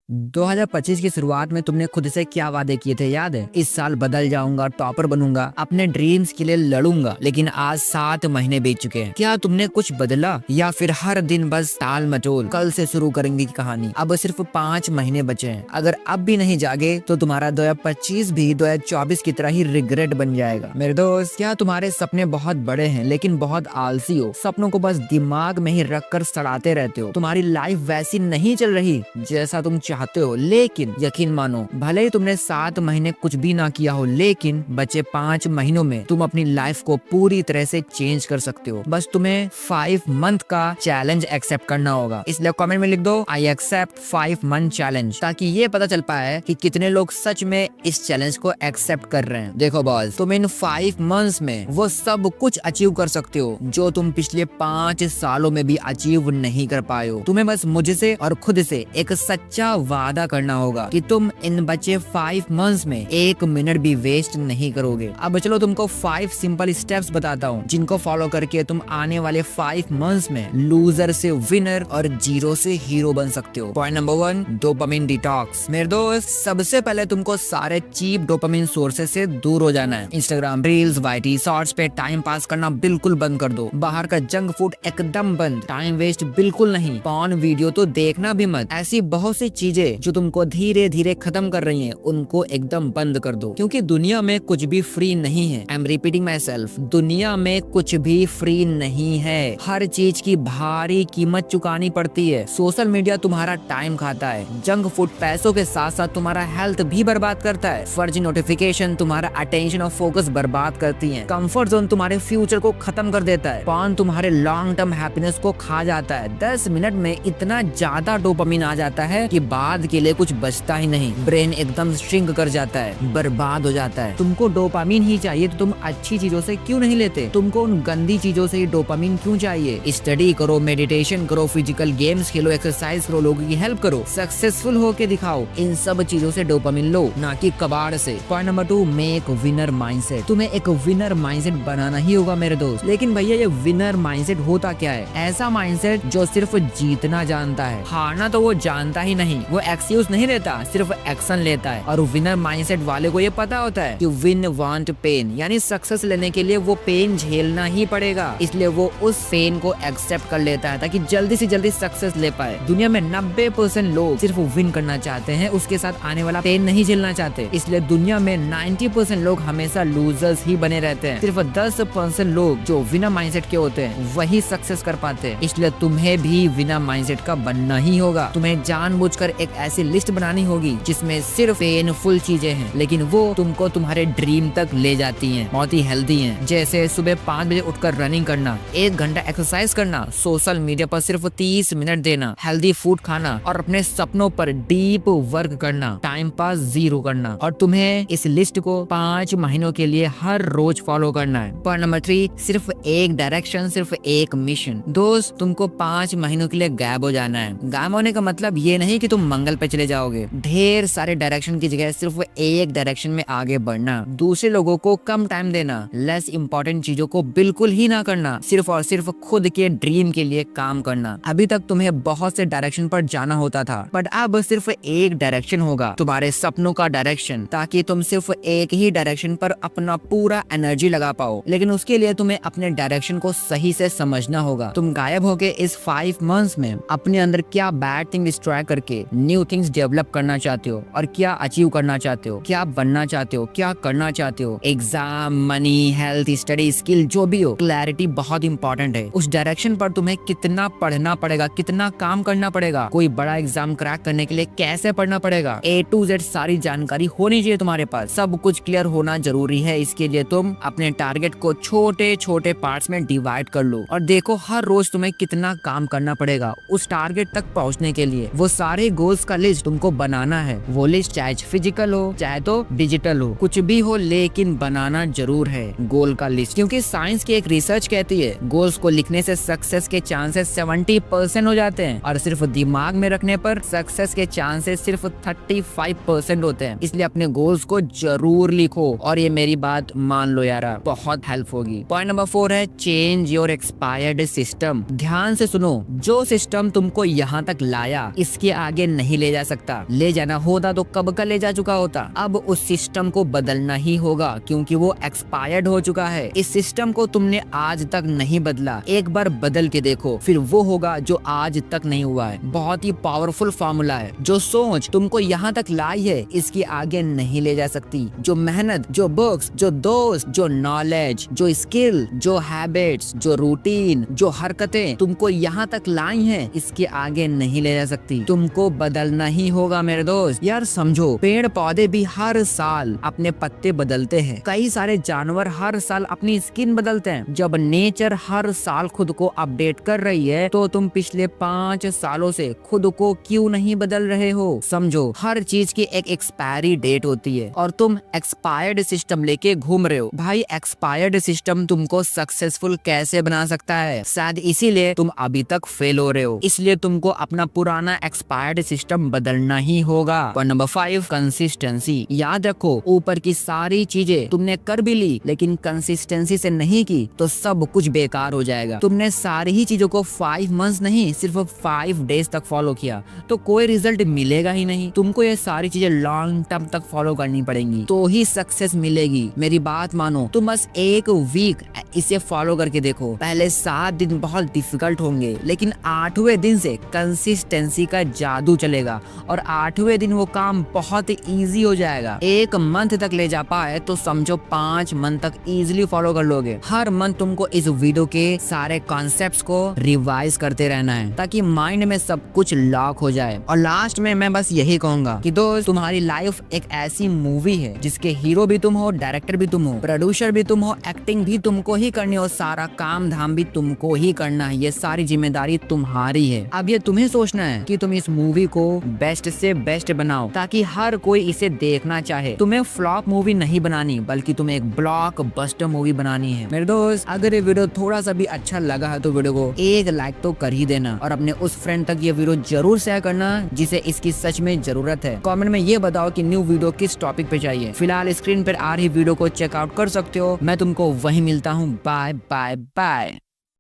2025 की शुरुआत में तुमने खुद से क्या वादे किए थे याद है? इस साल बदल जाऊंगा, टॉपर बनूंगा, अपने ड्रीम्स के लिए लड़ूंगा। लेकिन आज 7 महीने बीत चुके हैं। क्या तुमने कुछ बदला या फिर हर दिन बस टाल मटोल कल से शुरू करेंगे की कहानी? अब सिर्फ 5 महीने बचे हैं। अगर अब भी नहीं जागे तो तुम्हारा 2025 भी 2024 की तरह ही रिग्रेट बन जाएगा। मेरे दोस्त, क्या तुम्हारे सपने बहुत बड़े हैं लेकिन बहुत आलसी हो? सपनों को बस दिमाग में ही रख कर सड़ाते रहते हो। तुम्हारी लाइफ वैसी नहीं चल रही जैसा तुम चाहते हो। लेकिन यकीन मानो, भले ही तुमने 7 महीने कुछ भी ना किया हो, लेकिन बचे 5 महीनों में तुम अपनी लाइफ को पूरी तरह से चेंज कर सकते हो। बस तुम्हें 5 मंथ का चैलेंज एक्सेप्ट करना होगा। इसलिए कमेंट में लिख दो आई एक्सेप्ट 5 मंथ चैलेंज, ताकि ये पता चल पाए कि कितने लोग सच में इस चैलेंज को एक्सेप्ट कर रहे हैं। देखो बॉस, तुम इन 5 मंथ्स में वो सब कुछ अचीव कर सकते हो जो तुम पिछले 5 सालों में भी अचीव नहीं कर पाए हो। तुम्हें बस मुझसे और खुद से एक सच्चा वादा करना होगा कि तुम इन बचे 5 मंथ्स में 1 मिनट भी वेस्ट नहीं करोगे। अब चलो तुमको 5 सिंपल स्टेप्स बताता हूँ, जिनको फॉलो करके तुम आने वाले 5 मंथ्स में लूजर से विनर और जीरो से हीरो बन सकते हो। Point number 1, dopamine detox. मेरे दोस्त, सबसे पहले तुमको सारे चीप डोपामिन सोर्सेस से दूर हो जाना है। इंस्टाग्राम रील्स, वाईटी शॉर्ट्स पे टाइम पास करना बिल्कुल बंद कर दो। बाहर का जंक फूड एकदम बंद। टाइम वेस्ट बिल्कुल नहीं। पॉर्न वीडियो तो देखना भी मत। ऐसी बहुत सी चीजें जो तुमको धीरे धीरे खत्म कर रही हैं, उनको एकदम बंद कर दो। क्योंकि दुनिया में कुछ भी फ्री नहीं है। I am repeating my self, दुनिया में कुछ भी फ्री नहीं है। हर चीज की भारी कीमत चुकानी पड़ती है। सोशल मीडिया तुम्हारा टाइम खाता है। जंक फूड पैसों के साथ साथ तुम्हारा हेल्थ भी बर्बाद करता है। फर्जी नोटिफिकेशन तुम्हारा अटेंशन और फोकस बर्बाद करती है। कंफर्ट जोन तुम्हारे फ्यूचर को खत्म कर देता है। पॉर्न तुम्हारे लॉन्ग टर्म हैप्पीनेस को खा जाता है। 10 मिनट में इतना ज्यादा डोपामिन आ जाता है कि बाद के लिए कुछ बचता ही नहीं। ब्रेन एकदम श्रिंक कर जाता है, बर्बाद हो जाता है। तुमको डोपामिन ही चाहिए तो तुम अच्छी चीजों से क्यों नहीं लेते? तुमको उन गंदी चीजों से ही डोपामिन क्यों चाहिए? स्टडी करो, मेडिटेशन करो, फिजिकल गेम्स खेलो, एक्सरसाइज करो, लोगों की हेल्प करो, सक्सेसफुल होके दिखाओ। इन सब चीजों से डोपामिन लो, ना कि कबाड़ से। Point number 2, make winner mindset. तुम्हें एक विनर माइंडसेट बनाना ही होगा मेरे दोस्त। लेकिन भैया, ये विनर माइंडसेट होता क्या है? ऐसा माइंडसेट जो सिर्फ जीतना जानता है, हारना तो वो जानता ही नहीं। वो एक्सक्यूज नहीं लेता, सिर्फ एक्शन लेता है। और विनर माइंडसेट वाले को ये पता होता है कि विन वांट पेन, यानी सक्सेस लेने के लिए वो पेन झेलना ही पड़ेगा। इसलिए वो उस पेन को एक्सेप्ट कर लेता है ताकि जल्दी से जल्दी सक्सेस ले पाए। दुनिया में 90% लोग सिर्फ विन करना चाहते हैं, उसके साथ आने वाला पेन नहीं झेलना चाहते। इसलिए दुनिया में 90% लोग हमेशा लूजर्स ही बने रहते हैं। सिर्फ 10% लोग जो विनर माइंडसेट के होते हैं वही सक्सेस कर पाते हैं। इसलिए तुम्हें भी विनर माइंडसेट का बनना ही होगा। तुम्हें जानबूझकर एक ऐसी लिस्ट बनानी होगी जिसमें सिर्फ पेनफुल चीजें हैं, लेकिन वो तुमको तुम्हारे ड्रीम तक ले जाती हैं, बहुत ही हेल्दी हैं। जैसे सुबह 5 बजे उठकर रनिंग करना, 1 घंटा एक्सरसाइज करना, सोशल मीडिया पर सिर्फ 30 मिनट देना, हेल्दी फूड खाना और अपने सपनों पर डीप वर्क करना, टाइम पास 0 करना। और तुम्हें इस लिस्ट को 5 महीनों के लिए हर रोज फॉलो करना है। पॉइंट नंबर 3, सिर्फ एक डायरेक्शन, सिर्फ एक मिशन। दोस्त, तुमको 5 महीनों के लिए गायब हो जाना है। गायब होने का मतलब ये नहीं कि तुम मंगल पे चले जाओगे। ढेर सारे डायरेक्शन की जगह सिर्फ एक डायरेक्शन में आगे बढ़ना। दूसरे लोगों को कम टाइम देना, लेस इंपॉर्टेंट चीजों को बिल्कुल ही ना करना, सिर्फ और सिर्फ खुद के ड्रीम के लिए काम करना। अभी तक तुम्हें बहुत से डायरेक्शन पर जाना होता था, बट अब सिर्फ एक डायरेक्शन होगा, तुम्हारे सपनों का डायरेक्शन, ताकि तुम सिर्फ एक ही डायरेक्शन पर अपना पूरा एनर्जी लगा पाओ। लेकिन उसके लिए तुम्हें अपने डायरेक्शन को सही से समझना होगा। तुम गायब होके इस 5 मंथ्स में अपने अंदर क्या बैड थिंग डिस्ट्रॉय करके न्यू थिंग्स डेवलप करना चाहते हो, और क्या अचीव करना चाहते हो, क्या बनना चाहते हो, क्या करना चाहते हो। Exam, money, health, study, skill, जो भी हो, क्लैरिटी बहुत इंपॉर्टेंट है। उस डायरेक्शन पर तुम्हें कितना पढ़ना पड़ेगा, कितना काम करना पड़ेगा, कोई बड़ा एग्जाम क्रैक करने के लिए कैसे पढ़ना पड़ेगा, A to Z सारी जानकारी होनी चाहिए तुम्हारे पास। सब कुछ क्लियर होना जरूरी है। इसके लिए तुम अपने टारगेट को छोटे छोटे पार्ट्स में डिवाइड कर लो और देखो हर रोज तुम्हें कितना काम करना पड़ेगा उस टारगेट तक पहुंचने के लिए। वो सारे गोल्स का लिस्ट तुमको बनाना है। वो लिस्ट चाहे फिजिकल हो चाहे तो डिजिटल हो, कुछ भी हो, लेकिन बनाना जरूर है गोल का लिस्ट। क्योंकि साइंस की एक रिसर्च कहती है गोल्स को लिखने से सक्सेस के चांसेस 70% हो जाते हैं, और सिर्फ दिमाग में रखने पर सक्सेस के चांसेस सिर्फ 35% होते हैं। इसलिए अपने गोल्स को जरूर लिखो, और ये मेरी बात मान लो यारा, बहुत हेल्प होगी। पॉइंट नंबर 4 है चेंज योर एक्सपायर्ड सिस्टम। ध्यान से सुनो, जो सिस्टम तुमको यहाँ तक लाया इसके आगे नहीं ले जा सकता। ले जाना होता तो कब का ले जा चुका होता। अब उस सिस्टम को बदलना ही होगा क्योंकि वो एक्सपायर्ड हो चुका है। इस सिस्टम को तुमने आज तक नहीं बदला, एक बार बदल के देखो, फिर वो होगा जो आज तक नहीं हुआ है। बहुत ही पावरफुल फॉर्मूला है। जो सोच तुमको यहाँ तक लाई है इसकी आगे नहीं ले जा सकती। जो मेहनत, जो बुक्स, जो दोस्त, जो नॉलेज, जो स्किल, जो हैबिट्स, जो रूटीन, जो हरकतें तुमको यहाँ तक लाई हैं इसके आगे नहीं ले जा सकती। तुमको बदलना ही होगा मेरे दोस्त। यार समझो, पेड़ पौधे भी हर साल अपने पत्ते बदलते हैं। कई सारे जानवर हर साल अपनी स्किन बदलते हैं। जब नेचर हर साल खुद को अपडेट कर रही है तो तुम पिछले 5 सालों से खुद को क्यों नहीं बदल रहे हो? समझो, हर चीज की एक एक्सपायरी डेट होती है और तुम एक्सपायर्ड सिस्टम लेके घूम रहे हो। भाई, एक्सपायर्ड सिस्टम तुमको सक्सेसफुल कैसे बना सकता है? शायद इसीलिए तुम अभी तक फेल हो रहे हो। इसलिए तुमको अपना पुराना एक्सपायर्ड सिस्टम बदलना ही होगा। Point number 5, consistency. याद रखो, ऊपर की सारी चीजें तुमने कर भी ली लेकिन कंसिस्टेंसी से नहीं की तो सब कुछ बेकार हो जाएगा। तुमने सारी ही चीजों को 5 मंथ्स नहीं, सिर्फ 5 डेज तक फॉलो किया तो कोई रिजल्ट मिलेगा ही नहीं। तुमको ये सारी चीजें लॉन्ग टर्म तक फॉलो करनी पड़ेंगी तो ही सक्सेस मिलेगी। मेरी बात मानो, तुम बस एक वीक इसे फॉलो करके देखो। पहले 7 दिन बहुत डिफिकल्ट होंगे लेकिन 8वें दिन से कंसिस्टेंसी का जादू चलेगा और 8वें दिन वो काम बहुत इजी हो जाएगा। 1 मंथ तक ले जा पाए तो समझो 5 मंथ तक इजीली फॉलो कर लोगे। हर मंथ तुमको इस वीडियो के सारे कॉन्सेप्ट्स को रिवाइज करते रहना है ताकि माइंड में सब कुछ लॉक हो जाए। और लास्ट में मैं बस यही कहूंगा कि दोस्त, तुम्हारी लाइफ एक ऐसी मूवी है जिसके हीरो भी तुम हो, डायरेक्टर भी तुम हो, प्रोड्यूसर भी तुम हो, एक्टिंग भी तुमको ही करनी हो, सारा काम धाम भी तुमको ही करना है। ये सारी जिम्मेदारी तुम्हारी है। अब ये तुम्हें सोचना है कि तुम इस मूवी को बेस्ट से बेस्ट बनाओ ताकि हर कोई इसे देखना चाहे। तुम्हें फ्लॉप मूवी नहीं बनानी बल्कि तुम्हें एक ब्लॉकबस्टर मूवी बनानी है। मेरे दोस्त, अगर ये वीडियो थोड़ा सा भी अच्छा लगा है तो वीडियो को एक लाइक तो कर ही देना और अपने उस फ्रेंड तक ये वीडियो जरूर शेयर करना जिसे इसकी सच में जरूरत है। कमेंट में ये बताओ कि न्यू वीडियो किस टॉपिक पे चाहिए। फिलहाल स्क्रीन पर आ रही वीडियो को चेकआउट कर सकते हो। मैं तुमको वहीं मिलता हूँ। Bye bye bye.